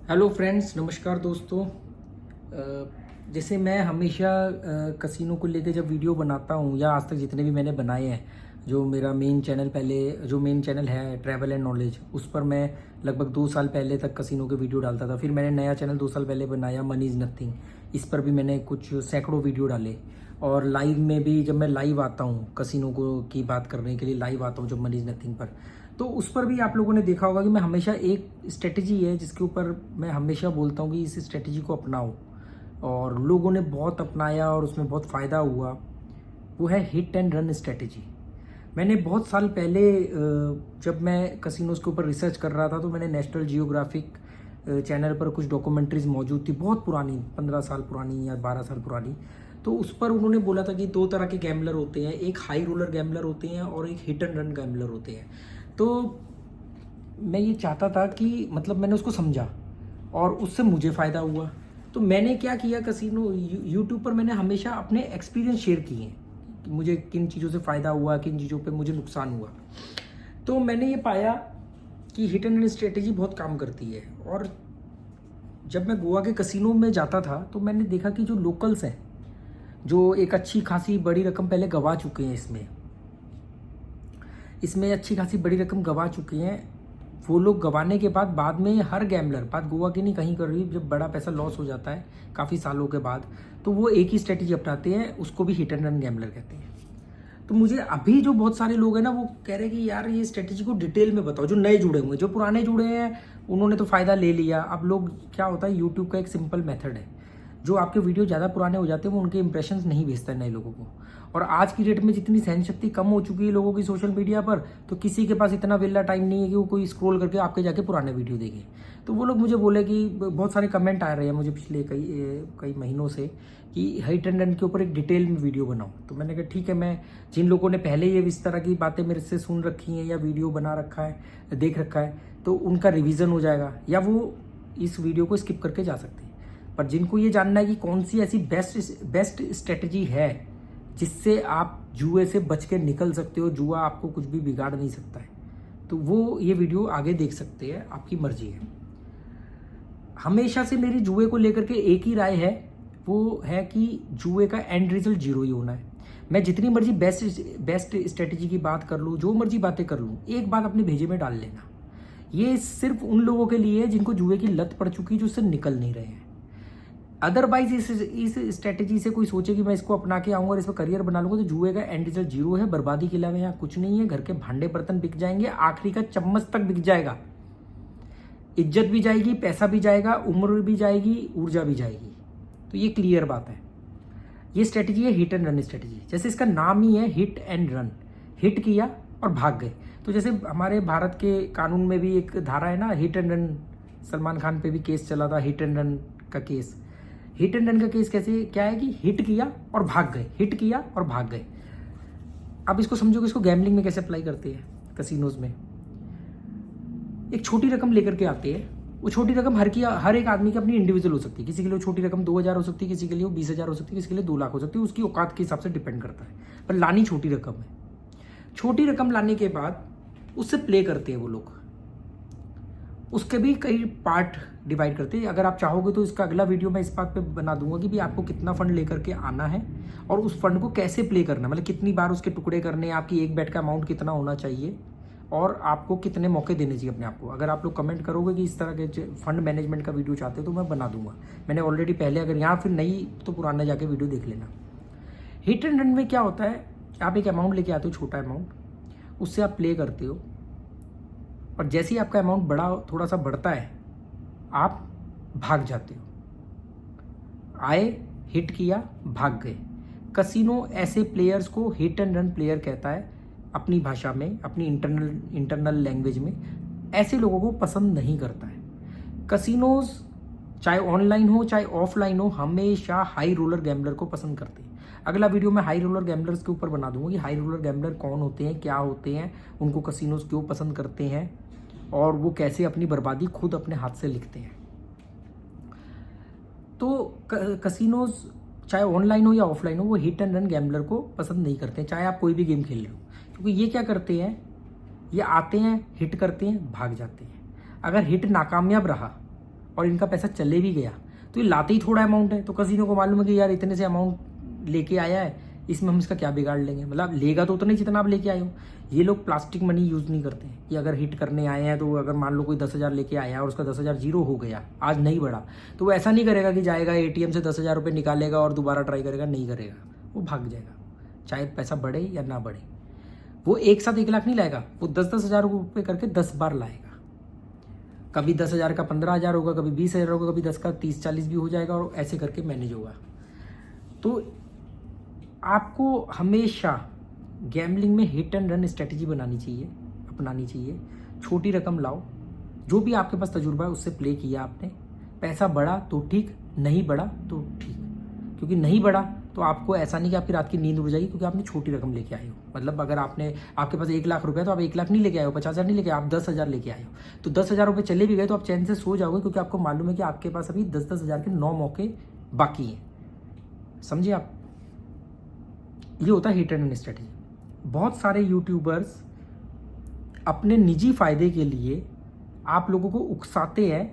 Hello friends, नमस्कार दोस्तों। जैसे मैं हमेशा कसिनो को लेकर जब वीडियो बनाता हूँ या आज तक जितने भी मैंने बनाए हैं, जो मेरा मेन चैनल मेन चैनल है ट्रैवल एंड नॉलेज, उस पर मैं लगभग 2 साल पहले तक कसिनो के वीडियो डालता था। फिर मैंने नया चैनल 2 साल पहले बनाया, मनी इज़ नथिंग। इस पर भी मैंने कुछ सैकड़ों वीडियो डाले। और लाइव में भी जब मैं लाइव आता हूँ कसिनो को की बात करने के लिए, लाइव आता हूँ जब मनी इज़ नथिंग पर, तो उस पर भी आप लोगों ने देखा होगा कि मैं हमेशा एक स्ट्रेटजी है जिसके ऊपर मैं हमेशा बोलता हूँ कि इस स्ट्रेटजी को अपनाओ, और लोगों ने बहुत अपनाया और उसमें बहुत फ़ायदा हुआ। वो है हिट एंड रन स्ट्रेटजी। मैंने बहुत साल पहले जब मैं कसिनोज के ऊपर रिसर्च कर रहा था, तो मैंने नेशनल जियोग्राफिक चैनल पर कुछ डॉक्यूमेंट्रीज मौजूद थी, बहुत पुरानी, 15 साल पुरानी या 12 साल पुरानी। तो उस पर उन्होंने बोला था कि 2 तरह के गैम्बलर होते हैं, एक हाई रोलर गैम्बलर होते हैं और एक हिट एंड रन गैम्बलर होते हैं। तो मैं ये चाहता था कि मतलब मैंने उसको समझा और उससे मुझे फ़ायदा हुआ। तो मैंने क्या किया, कसिनो यूट्यूब पर मैंने हमेशा अपने एक्सपीरियंस शेयर किए कि मुझे किन चीज़ों से फ़ायदा हुआ, किन चीज़ों पे मुझे नुकसान हुआ। तो मैंने ये पाया कि हिट एंड रन स्ट्रेटेजी बहुत काम करती है। और जब मैं गोवा के कसिनो में जाता था तो मैंने देखा कि जो लोकल्स हैं, जो एक अच्छी खासी बड़ी रकम पहले गंवा चुके हैं, इसमें अच्छी खासी बड़ी रकम गंवा चुके हैं, वो लोग गंवाने के बाद में हर गैम्बलर, बात गोवा की नहीं कहीं कर रही, जब बड़ा पैसा लॉस हो जाता है काफ़ी सालों के बाद, तो वो एक ही स्ट्रेटजी अपनाते हैं, उसको भी हिट एंड रन गैम्बलर कहते हैं। तो मुझे अभी जो बहुत सारे लोग हैं ना, वो कह रहे हैं कि यार ये स्ट्रेटजी को डिटेल में बताओ। जो नए जुड़े हुए, जो पुराने जुड़े हैं उन्होंने तो फ़ायदा ले लिया। अब लोग, क्या होता है, यूट्यूब का एक सिंपल मेथड है, जो आपके वीडियो ज़्यादा पुराने हो जाते हैं वो उनके इंप्रेशंस नहीं भेजता है नए लोगों को। और आज की डेट में जितनी सहन शक्ति कम हो चुकी है लोगों की सोशल मीडिया पर, तो किसी के पास इतना वेला टाइम नहीं है कि वो कोई स्क्रॉल करके आपके जाके पुराने वीडियो देखे। तो वो लोग मुझे बोले कि बहुत सारे कमेंट आ रहे हैं मुझे पिछले कई महीनों से कि हिट एंड रन के ऊपर एक डिटेल में वीडियो बनाओ। तो मैंने कहा ठीक है, मैं जिन लोगों ने पहले ये इस तरह की बातें मेरे से सुन रखी हैं या वीडियो बना रखा है, देख रखा है, तो उनका रिवीजन हो जाएगा, या वो इस वीडियो को स्किप करके जा सकते हैं। पर जिनको ये जानना है कि कौन सी ऐसी बेस्ट स्ट्रेटजी है जिससे आप जुए से बच के निकल सकते हो, जुआ आपको कुछ भी बिगाड़ नहीं सकता है, तो वो ये वीडियो आगे देख सकते हैं, आपकी मर्जी है। हमेशा से मेरी जुए को लेकर के एक ही राय है, वो है कि जुए का एंड रिजल्ट जीरो ही होना है। मैं जितनी मर्जी बेस्ट स्ट्रेटजी की बात कर लूँ, जो मर्जी बातें कर लूँ, एक बात अपने भेजे में डाल लेना, ये सिर्फ उन लोगों के लिए है जिनको जुए की लत पड़ चुकी है, जो उससे निकल नहीं रहे हैं। अदरवाइज इस स्ट्रेटेजी से कोई सोचे कि मैं इसको अपना के आऊंगा और इस पर करियर बना लूंगा, तो जुए का एंड रिजल्ट जीरो है। बर्बादी के अलावा यहाँ कुछ नहीं है। घर के भांडे बर्तन बिक जाएंगे, आखिरी का चम्मच तक बिक जाएगा, इज्जत भी जाएगी, पैसा भी जाएगा, उम्र भी जाएगी, ऊर्जा भी जाएगी। तो ये क्लियर बात है। ये स्ट्रेटेजी है हिट एंड रन स्ट्रेटेजी। जैसे इसका नाम ही है हिट एंड रन, हिट किया और भाग गए। तो जैसे हमारे भारत के कानून में भी एक धारा है ना, hit and run. Salman Khan पे भी केस चला था हिट एंड रन का केस। हिट एंड रन का केस कैसे, क्या है कि हिट किया और भाग गए, हिट किया और भाग गए। अब इसको समझो कि इसको गैम्बलिंग में कैसे अप्लाई करते हैं। कसिनोज में एक छोटी रकम लेकर के आते हैं। वो छोटी रकम हर एक आदमी की अपनी इंडिविजुअल हो सकती है। किसी के लिए छोटी रकम 2,000 हो सकती है, किसी के लिए वो 20,000 हो सकती है, किसी के लिए 2 लाख हो सकती है। उसकी औकात के हिसाब से डिपेंड करता है, पर लानी छोटी रकम है। छोटी रकम लाने के बाद उससे प्ले करते हैं वो लोग। उसके भी कई पार्ट डिवाइड करते हैं। अगर आप चाहोगे तो इसका अगला वीडियो मैं इस बात पे बना दूंगा कि भी आपको कितना फंड लेकर के आना है और उस फंड को कैसे प्ले करना है, मतलब कितनी बार उसके टुकड़े करने हैं, आपकी एक बेट का अमाउंट कितना होना चाहिए और आपको कितने मौके देने चाहिए अपने आप को। अगर आप लोग कमेंट करोगे कि इस तरह के फंड मैनेजमेंट का वीडियो चाहते हो तो मैं बना दूंगा। मैंने ऑलरेडी पहले, अगर यहाँ फिर नहीं तो पुराना जाके वीडियो देख लेना। हिट एंड रन में क्या होता है, आप एक अमाउंट लेके आते हो, छोटा अमाउंट, उससे आप प्ले करते हो, और जैसे ही आपका अमाउंट थोड़ा सा बढ़ता है, आप भाग जाते हो। आए, हिट किया, भाग गए। कसिनो ऐसे प्लेयर्स को हिट एंड रन प्लेयर कहता है अपनी भाषा में, अपनी इंटरनल लैंग्वेज में। ऐसे लोगों को पसंद नहीं करता है। कसिनोज चाहे ऑनलाइन हो चाहे ऑफलाइन हो, हमेशा हाई रोलर गैम्बलर को पसंद करते हैं। अगला वीडियो मैं हाई रोलर गैम्बलर्स के ऊपर बना दूंगा कि हाई रोलर गैम्बलर कौन होते हैं, क्या होते हैं, उनको कसिनोज क्यों पसंद करते हैं और वो कैसे अपनी बर्बादी खुद अपने हाथ से लिखते हैं। तो कसिनोज चाहे ऑनलाइन हो या ऑफलाइन हो, वो हिट एंड रन गैम्बलर को पसंद नहीं करते हैं, चाहे आप कोई भी गेम खेल रहे हो। क्योंकि ये क्या करते हैं, ये आते हैं, हिट करते हैं, भाग जाते हैं। अगर हिट नाकामयाब रहा और इनका पैसा चले भी गया तो ये लाते ही थोड़ा अमाउंट है, तो कसिनो को मालूम है कि यार इतने से अमाउंट लेके आया है, इसमें हम इसका क्या बिगाड़ लेंगे, मतलब लेगा तो उतना ही जितना आप लेके आए हो। ये लोग प्लास्टिक मनी यूज़ नहीं करते हैं कि अगर हिट करने आए हैं तो अगर मान लो कोई 10,000 लेके आया और उसका 10,000 जीरो हो गया, आज नहीं बढ़ा, तो वो ऐसा नहीं करेगा कि जाएगा एटीएम से 10,000 रुपये निकालेगा और दोबारा ट्राई करेगा, नहीं करेगा, वो भाग जाएगा, चाहे पैसा बढ़े या ना बढ़े। वो एक साथ 1 लाख नहीं लाएगा, वो 10-10 हज़ार रुपये करके 10 बार लाएगा। कभी 10,000 का 15,000 होगा, कभी 20,000 होगा, कभी 10 का 30-40 भी हो जाएगा, और ऐसे करके मैनेज होगा। तो आपको हमेशा गैम्बलिंग में हिट एंड रन स्ट्रेटजी बनानी चाहिए, अपनानी चाहिए। छोटी रकम लाओ, जो भी आपके पास तजुर्बा है उससे प्ले किया आपने, पैसा बढ़ा तो ठीक, नहीं बढ़ा तो ठीक, क्योंकि नहीं बढ़ा तो आपको ऐसा नहीं कि आपकी रात की नींद उड़ जाएगी, क्योंकि आपने छोटी रकम लेके आए हो। मतलब अगर आपके पास 1 लाख रुपया, तो आप 1 लाख नहीं लेके आए हो, 50,000 नहीं लेके आए, आप 10,000 लेके आए हो, तो 10,000 रुपये चले भी गए तो आप चैन से सो जाओगे, क्योंकि आपको मालूम है कि आपके पास अभी 10-10 हज़ार के 9 मौके बाकी हैं। समझिए आप, ये होता है हिट एंड रन स्ट्रेटजी। बहुत सारे यूट्यूबर्स अपने निजी फायदे के लिए आप लोगों को उकसाते हैं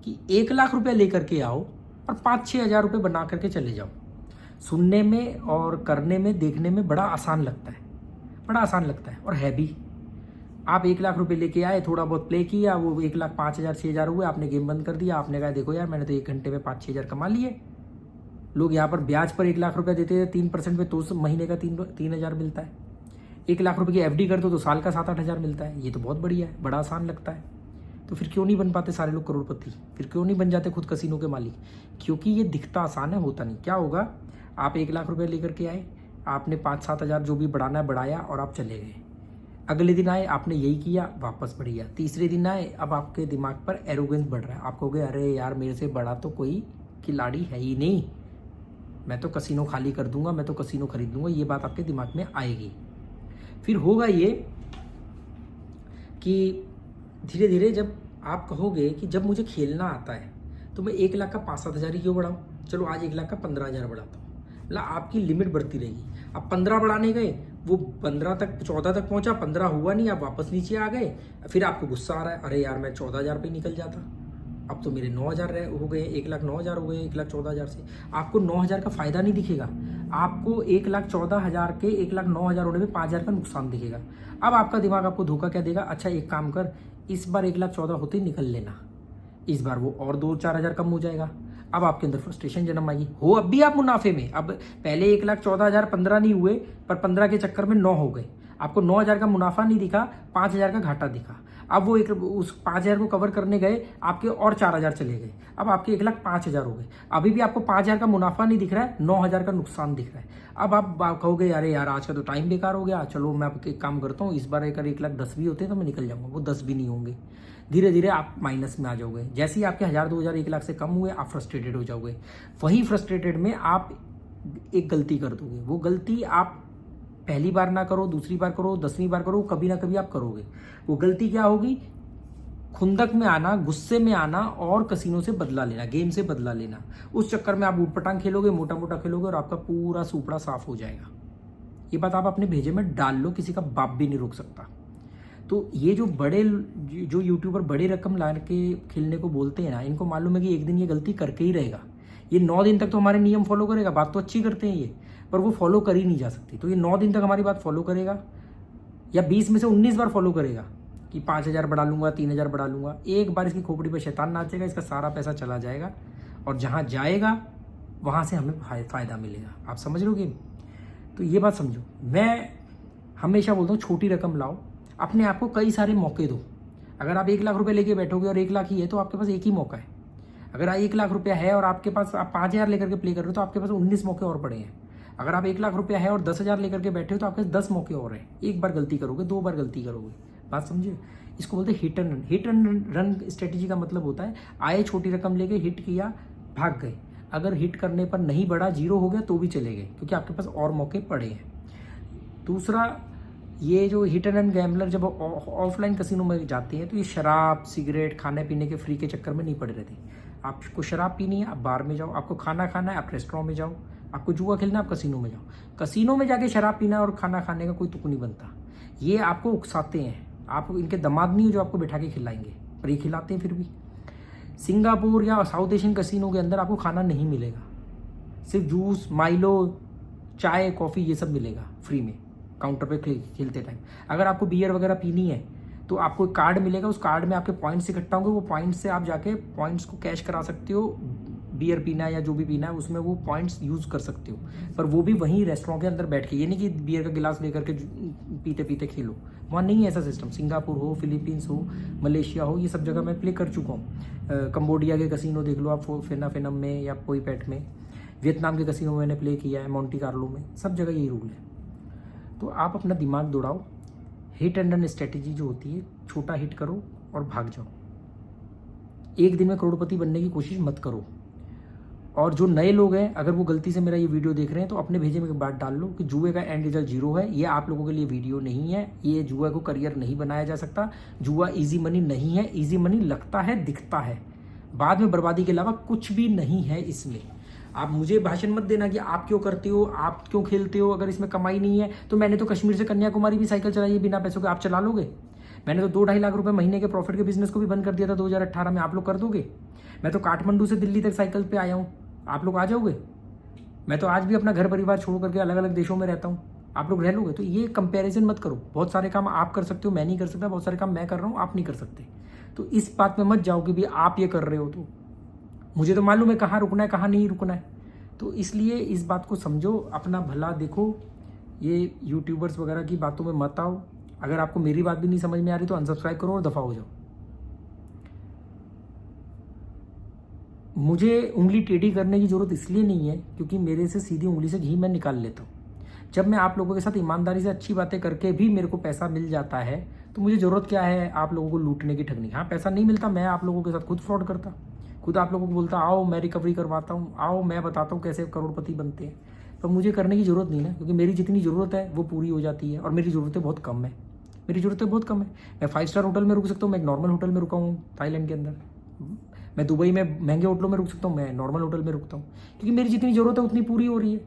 कि 1 लाख रुपया लेकर के आओ और 5-6 हज़ार रुपये बना करके चले जाओ। सुनने में और करने में, देखने में बड़ा आसान लगता है, बड़ा आसान लगता है, और है भी। आप 1 लाख रुपये लेके आए, थोड़ा बहुत प्ले किया, वो 1 लाख 5,000 6,000 हुए, आपने गेम बंद कर दिया, आपने कहा देखो यार मैंने तो 1 घंटे में 5-6 हज़ार कमा लिए। लोग यहाँ पर ब्याज पर 1 लाख रुपया देते हैं 3% पे, तो महीने का 3,000 मिलता है। 1 लाख रुपए की एफडी कर दो तो साल का 7-8 हज़ार मिलता है। ये तो बहुत बढ़िया है, बड़ा आसान लगता है। तो फिर क्यों नहीं बन पाते सारे लोग करोड़पति, फिर क्यों नहीं बन जाते खुद कसिनो के मालिक? क्योंकि ये दिखता आसान है, होता नहीं। क्या होगा, आप 1 लाख रुपये लेकर के आए, आपने 5-7 हज़ार जो भी बढ़ाना है बढ़ाया और आप चले गए। अगले दिन आए, आपने यही किया, वापस बढ़ गया। तीसरे दिन आए, अब आपके दिमाग पर एरोगेंस बढ़ रहा है, आप कहोगे अरे यार मेरे से बड़ा तो कोई खिलाड़ी है ही नहीं, मैं तो कसिनो खाली कर दूंगा, मैं तो कसिनो खरीद लूँगा, ये बात आपके दिमाग में आएगी। फिर होगा ये कि धीरे धीरे जब आप कहोगे कि जब मुझे खेलना आता है तो मैं 1 लाख का 5-7 हज़ार ही क्यों बढ़ाऊँ, चलो आज 1 लाख का 15,000 बढ़ाता हूँ। मतलब आपकी लिमिट बढ़ती रहेगी। अब 15 बढ़ाने गए, वो 15 तक 14 तक पहुंचा, 15 हुआ नहीं, आप वापस नीचे आ गए, फिर आपको गुस्सा आ रहा है, अरे यार मैं 14,000 पे निकल जाता, अब तो मेरे 9,000 हो गए, 1,09,000 हो गए, 1,14,000 से आपको 9,000 का फायदा नहीं दिखेगा, आपको 1,14,000 के 1,09,000 होने में 5,000 का नुकसान दिखेगा। अब आपका दिमाग आपको धोखा क्या देगा, अच्छा एक काम कर, इस बार 1,14,000 होते ही निकल लेना, इस बार वो और 2-4 हज़ार कम हो जाएगा। अब आपके अंदर फ्रस्ट्रेशन जन्म आएगी, हो अब भी आप मुनाफे में, अब पहले 1,14,000 15 नहीं हुए, पर 15 के चक्कर में 9 हो गए, आपको 9,000 का मुनाफा नहीं दिखा, 5,000 का घाटा दिखा। अब वो उस 5,000 को कवर करने गए, आपके और 4,000 चले गए, अब आपके 1,05,000 हो गए। अभी भी आपको 5,000 का मुनाफा नहीं दिख रहा है, 9,000 का नुकसान दिख रहा है। अब आप कहोगे अरे यार आज का तो टाइम बेकार हो गया, चलो मैं अब एक काम करता हूँ, इस बार अगर 1,10,000 भी होते तो मैं निकल जाऊंगा, वो 10 भी नहीं होंगे। धीरे धीरे आप माइनस में आ जाओगे। जैसे ही आपके 1,000 2,000 1 लाख से कम हुए, आप फ्रस्ट्रेटेड हो जाओगे। वहीं फ्रस्ट्रेटेड में आप एक गलती कर दोगे, वो गलती आप पहली बार ना करो, दूसरी बार करो, 10वीं बार करो, कभी ना कभी आप करोगे। वो गलती क्या होगी, खुंदक में आना, गुस्से में आना और कसिनो से बदला लेना, गेम से बदला लेना। उस चक्कर में आप ऊटपटांग खेलोगे, मोटा मोटा खेलोगे और आपका पूरा सुपड़ा साफ हो जाएगा। ये बात आप अपने भेजे में डाल लो, किसी का बाप भी नहीं रोक सकता। तो ये जो यूट्यूबर बड़े रकम ला के खेलने को बोलते हैं ना, इनको मालूम है कि एक दिन ये गलती करके ही रहेगा। ये 9 दिन तक तो हमारे नियम फॉलो करेगा, बात तो अच्छी करते हैं ये, पर वो फॉलो कर ही नहीं जा सकती। तो ये 9 दिन तक हमारी बात फॉलो करेगा, या 20 में से 19 बार फॉलो करेगा कि 5,000 बढ़ा लूंगा, 3,000 बढ़ा लूंगा। एक बार इसकी खोपड़ी पे शैतान नाचेगा, इसका सारा पैसा चला जाएगा, और जहाँ जाएगा वहाँ से हमें फ़ायदा मिलेगा। आप समझ रहे हो गेम? तो ये बात समझो। मैं हमेशा बोलता हूँ छोटी रकम लाओ, अपने आप को कई सारे मौके दो। अगर आप 1 लाख रुपए लेके बैठोगे और 1 लाख ही है तो आपके पास एक ही मौका है। अगर 1 लाख रुपया है और आपके पास आप 5,000 लेकर के प्ले कर रहे हो तो आपके पास 19 मौके और पड़े हैं। अगर आप 1 लाख रुपया है और 10,000 लेकर के बैठे हो तो आपके पास 10 मौके और हैं। एक बार गलती करोगे, 2 बार गलती करोगे, बात समझिए। इसको बोलते हैं hit and run. Hit and run strategy का मतलब होता है, आए छोटी रकम लेके हिट किया, भाग गए। अगर हिट करने पर नहीं बढ़ा, 0 हो गया तो भी चले गए, क्योंकि आपके पास और मौके पड़े हैं। दूसरा, ये जो हिट एंड रन गैम्बलर जब ऑफलाइन कसिनो में जाते हैं तो ये शराब, सिगरेट, खाने पीने के फ्री के चक्कर में नहीं पड़े रहते। आपको शराब पीनी है, आप बार में जाओ, आपको खाना खाना है, आप रेस्टोरेंट में जाओ, आपको जुआ खेलना है, आप कसिनो में जाओ। कसिनो में जाके शराब पीना और खाना खाने का कोई तुक नहीं बनता। ये आपको उकसाते हैं, आप इनके दामाद नहीं हो जो आपको बैठा के खिलाएंगे, पर ये खिलाते हैं फिर भी। सिंगापुर या साउथ एशियन कसिनो के अंदर आपको खाना नहीं मिलेगा, सिर्फ जूस, माइलो, चाय, कॉफ़ी ये सब मिलेगा फ्री में काउंटर पे खेलते टाइम। अगर आपको बियर वगैरह पीनी है तो आपको एक कार्ड मिलेगा, उस कार्ड में आपके पॉइंट्स इकट्ठा होंगे, वो पॉइंट्स से आप जाके पॉइंट्स को कैश करा सकते हो। बियर पीना है या जो भी पीना है उसमें वो पॉइंट्स यूज़ कर सकते हो, पर वो भी वहीं रेस्टोरेंट के अंदर बैठ के, ये नहीं कि बियर का गिलास लेकर के पीते पीते खेलो, वहाँ नहीं है ऐसा सिस्टम। सिंगापुर हो, फिलीपींस हो, मलेशिया हो, ये सब जगह मैं प्ले कर चुका हूँ। कंबोडिया के कसिनो देख लो आप, फेनम में या पोईपेट में। वियतनाम के कसिनो में मैंने प्ले किया है, मोंटी कार्लो में, सब जगह यही रूल है। तो आप अपना दिमाग दौड़ाओ, हिट एंड रन स्ट्रेटेजी जो होती है, छोटा हिट करो और भाग जाओ। एक दिन में करोड़पति बनने की कोशिश मत करो। और जो नए लोग हैं, अगर वो गलती से मेरा ये वीडियो देख रहे हैं तो अपने भेजे में एक बात डाल लो कि जुए का एंड रिजल्ट 0 है। ये आप लोगों के लिए वीडियो नहीं है, ये जुआ को करियर नहीं बनाया जा सकता। जुआ इजी मनी नहीं है, इजी मनी लगता है, दिखता है, बाद में बर्बादी के अलावा कुछ भी नहीं है इसमें। आप मुझे भाषण मत देना कि आप क्यों करते हो, आप क्यों खेलते हो, अगर इसमें कमाई नहीं है तो मैंने तो कश्मीर से कन्याकुमारी भी साइकिल चलाई है बिना पैसों के, आप चला लोगे? मैंने तो 2-2.5 लाख रुपए महीने के प्रॉफिट के बिजनेस को भी बंद कर दिया था 2018 में, आप लोग कर दोगे? मैं तो काठमांडू से दिल्ली तक साइकिल पे आया हूँ, आप लोग आ जाओगे? मैं तो आज भी अपना घर परिवार छोड़ करके अलग अलग देशों में रहता हूँ, आप लोग रह लोगे? तो ये कंपैरिजन मत करो। बहुत सारे काम आप कर सकते हो, मैं नहीं कर सकता, बहुत सारे काम मैं कर रहा हूँ, आप नहीं कर सकते। तो इस बात में मत जाओ कि भाई आप ये कर रहे हो तो मुझे तो मालूम है कहाँ रुकना है कहाँ नहीं रुकना है। तो इसलिए इस बात को समझो, अपना भला देखो, ये यूट्यूबर्स वगैरह की बातों में मत आओ। अगर आपको मेरी बात भी नहीं समझ में आ रही तो अनसब्सक्राइब करो और दफा हो जाओ। मुझे उंगली टेढ़ी करने की जरूरत इसलिए नहीं है क्योंकि मेरे से सीधी उंगली से घी मैं निकाल लेता हूँ। जब मैं आप लोगों के साथ ईमानदारी से अच्छी बातें करके भी मेरे को पैसा मिल जाता है तो मुझे ज़रूरत क्या है आप लोगों को लूटने की, ठगने की। हाँ, पैसा नहीं मिलता, मैं आप लोगों के साथ खुद फ्रॉड करता, खुद आप लोगों को बोलता आओ मैं रिकवरी करवाता हूँ, आओ मैं बताता हूँ कैसे करोड़पति बनते हैं। तो मुझे करने की ज़रूरत नहीं ना, क्योंकि मेरी जितनी ज़रूरत है वो पूरी हो जाती है और मेरी ज़रूरतें बहुत कम है। मेरी ज़रूरतें बहुत कम है। मैं 5 स्टार होटल में रुक सकता हूँ, मैं एक नॉर्मल होटल में रुका हूँ थाईलैंड के अंदर। मैं दुबई में महंगे होटलों में रुक सकता हूँ, मैं नॉर्मल होटल में रुकता हूँ, क्योंकि मेरी जितनी ज़रूरत है उतनी पूरी हो रही है।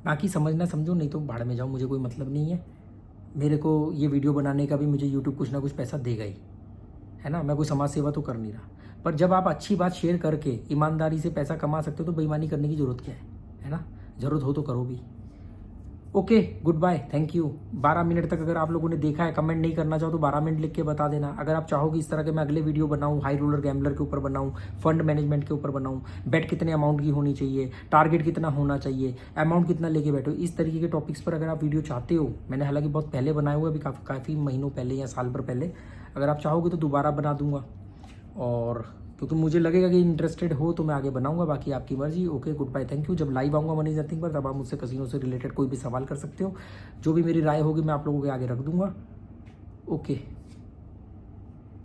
बाकी समझना समझो, नहीं तो भाड़ में जाओ, मुझे कोई मतलब नहीं है। मेरे को ये वीडियो बनाने का भी मुझे यूट्यूब कुछ ना कुछ पैसा देगा ही, है ना। मैं कोई समाज सेवा तो कर नहीं रहा, पर जब आप अच्छी बात शेयर करके ईमानदारी से पैसा कमा सकते हो तो बेईमानी करने की ज़रूरत क्या है ना। ज़रूरत हो तो करो भी। Okay, good bye, thank you. 12 minute तक अगर आप लोगों ने देखा है, कमेंट नहीं करना चाहो तो 12 मिनट लिख के बता देना। अगर आप चाहो कि इस तरह के मैं अगले वीडियो बनाऊं, हाई रोलर गैम्बलर के ऊपर बनाऊं, फंड मैनेजमेंट के ऊपर बनाऊं, बेट कितने अमाउंट की होनी चाहिए, टारगेट कितना होना चाहिए, अमाउंट कितना लेके बैठो, इस तरीके के टॉपिक्स पर अगर आप वीडियो चाहते हो, मैंने हालांकि बहुत पहले बनाए हुए, अभी काफ़ी महीनों पहले या साल भर पहले, अगर आप चाहोगे तो दोबारा बना दूंगा। और क्योंकि मुझे लगेगा कि इंटरेस्टेड हो तो मैं आगे बनाऊंगा, बाकी आपकी मर्जी। Okay, good bye, thank you. जब लाइव आऊँगा मनी इज नथिंग पर, तब आप मुझसे कसिनो से रिलेटेड कोई भी सवाल कर सकते हो। जो भी मेरी राय होगी मैं आप लोगों के आगे रख दूंगा। ओके।